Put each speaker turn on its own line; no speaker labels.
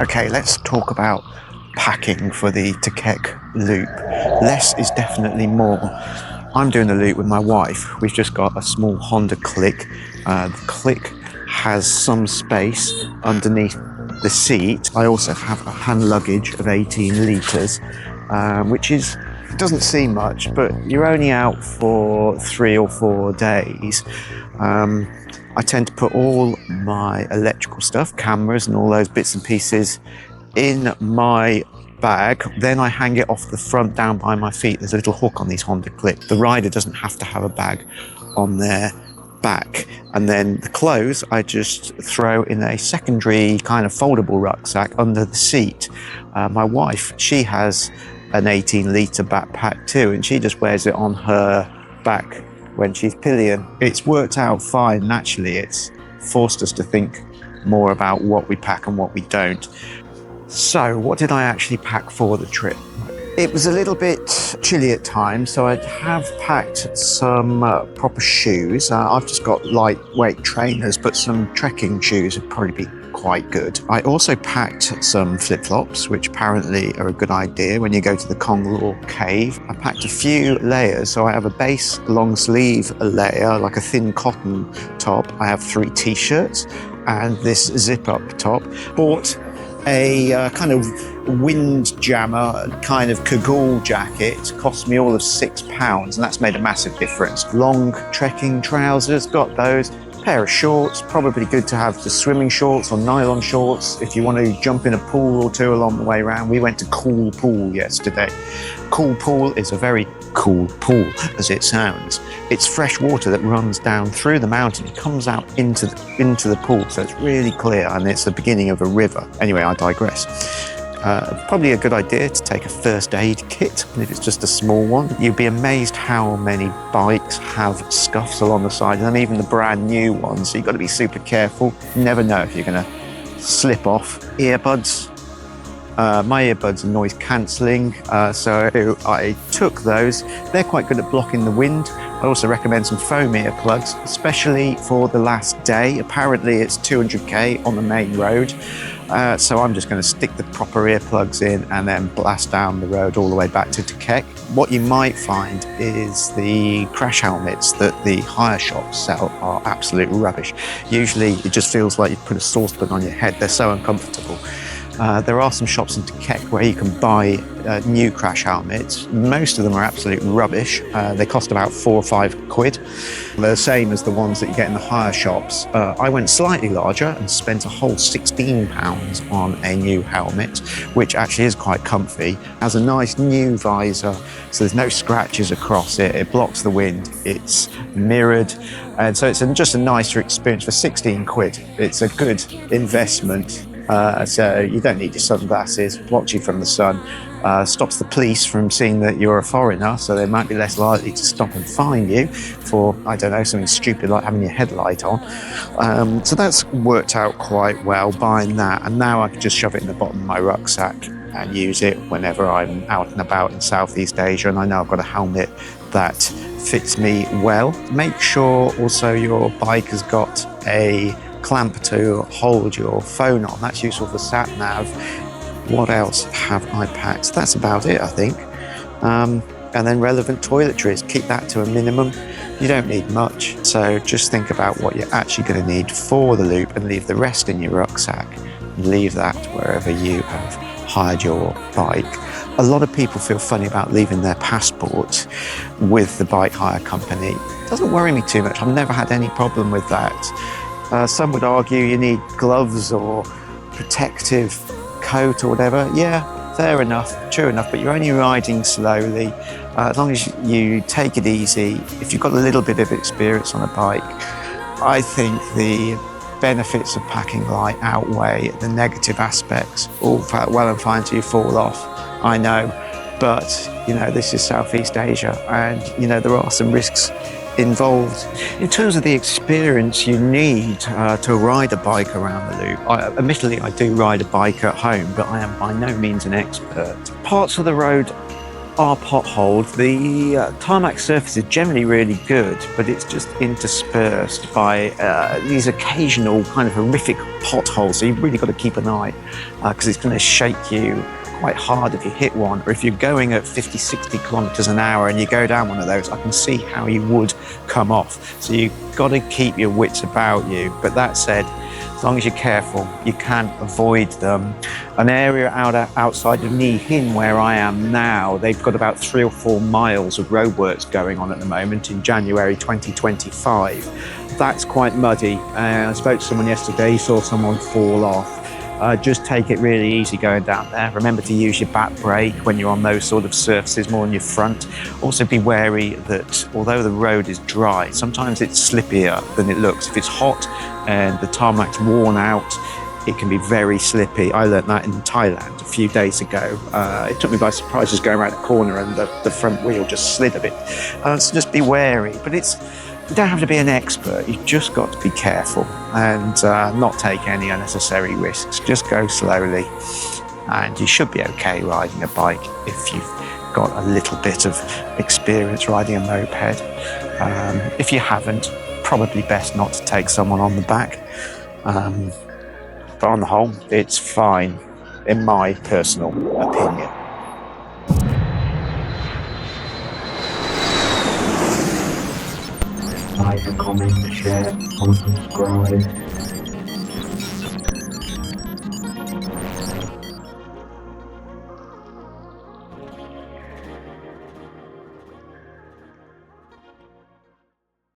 Okay, let's talk about packing for the Thakhek Loop. Less is definitely more. I'm doing the loop with my wife. We've just got a small Honda Click. The Click has some space underneath the seat. I also have a hand luggage of 18 litres, which doesn't seem much, but you're only out for 3 or 4 days. I tend to put all my electrical stuff, cameras and all those bits and pieces in my bag. Then I hang it off the front down by my feet. There's a little hook on these Honda Click. The rider doesn't have to have a bag on their back. And then the clothes I just throw in a secondary kind of foldable rucksack under the seat. My wife, she has an 18-litre backpack too, and she just wears it on her back when she's pillion. It's worked out fine naturally. It's forced us to think more about what we pack and what we don't. So what did I actually pack for the trip? It was a little bit chilly at times, so I have packed some proper shoes. I've just got lightweight trainers, but some trekking shoes would probably be quite good. I also packed some flip-flops, which apparently are a good idea when you go to the Konglor cave. I packed a few layers, so I have a base long sleeve layer, like a thin cotton top. I have 3 t-shirts and this zip-up top. Bought a kind of wind jammer kind of cagoule jacket. Cost me all of £6, and that's made a massive difference. Long trekking trousers, got those. Pair of shorts, probably good to have the swimming shorts or nylon shorts if you want to jump in a pool or two along the way around. We went to Cool Pool yesterday. Cool Pool is a very cool pool, as it sounds. It's fresh water that runs down through the mountain. It comes out into the pool, so it's really clear, and it's the beginning of a river. Anyway, I digress. Probably a good idea to take a first aid kit, if it's just a small one. You'd be amazed how many bikes have scuffs along the side, and even the brand new ones, so you've got to be super careful. You never know if you're going to slip off. Earbuds. My earbuds are noise cancelling, so I took those. They're quite good at blocking the wind. I also recommend some foam earplugs, especially for the last day. Apparently it's 200k on the main road, so I'm just going to stick the proper earplugs in and then blast down the road all the way back to Thakhek. What you might find is the crash helmets that the hire shops sell are absolute rubbish. Usually it just feels like you put a saucepan on your head. They're so uncomfortable. There are some shops in Thakhek where you can buy new crash helmets. Most of them are absolute rubbish. They cost about 4 or 5 quid. They're the same as the ones that you get in the hire shops. I went slightly larger and spent a whole £16 on a new helmet, which actually is quite comfy. Has a nice new visor, so there's no scratches across it. It blocks the wind. It's mirrored, and so it's just a nicer experience for 16 quid. It's a good investment. So you don't need your sunglasses, blocks you from the sun, stops the police from seeing that you're a foreigner, so they might be less likely to stop and fine you for, I don't know, something stupid like having your headlight on. So that's worked out quite well, buying that, and now I can just shove it in the bottom of my rucksack and use it whenever I'm out and about in Southeast Asia, and I know I've got a helmet that fits me well. Make sure also your bike has got a clamp to hold your phone on. That's useful for sat nav. What else have I packed? That's about it, I think. And then relevant toiletries, keep that to a minimum. You don't need much, so just think about what you're actually going to need for the loop and leave the rest in your rucksack. Leave that wherever you have hired your bike. A lot of people feel funny about leaving their passport with the bike hire company. It doesn't worry me too much. I've never had any problem with that. Some would argue you need gloves or protective coat or whatever. Yeah, fair enough, true enough, but you're only riding slowly. As long as you take it easy, if you've got a little bit of experience on a bike, I think the benefits of packing light outweigh the negative aspects. All well and fine till you fall off, I know, but you know, this is Southeast Asia, and you know, there are some risks involved. In terms of the experience you need to ride a bike around the loop, admittedly I do ride a bike at home, but I am by no means an expert. Parts of the road are potholed. The tarmac surface is generally really good, but it's just interspersed by these occasional kind of horrific potholes. So you've really got to keep an eye, because it's going to shake you quite hard if you hit one, or if you're going at 50, 60 kilometers an hour and you go down one of those, I can see how you would come off. So you've got to keep your wits about you. But that said, as long as you're careful, you can avoid them. An area outside of Na Hin, where I am now, they've got about 3 or 4 miles of roadworks going on at the moment in January 2025. That's quite muddy. I spoke to someone yesterday, he saw someone fall off. Just take it really easy going down there. Remember to use your back brake when you're on those sort of surfaces, more on your front. Also be wary that although the road is dry, sometimes it's slippier than it looks. If it's hot and the tarmac's worn out, it can be very slippy. I learnt that in Thailand a few days ago. It took me by surprise just going around a corner and the front wheel just slid a bit. So just be wary. But you don't have to be an expert, you've just got to be careful and not take any unnecessary risks. Just go slowly and you should be okay riding a bike if you've got a little bit of experience riding a moped. If you haven't, probably best not to take someone on the back. But on the whole, it's fine, in my personal opinion.
Like, comment, share, unsubscribe.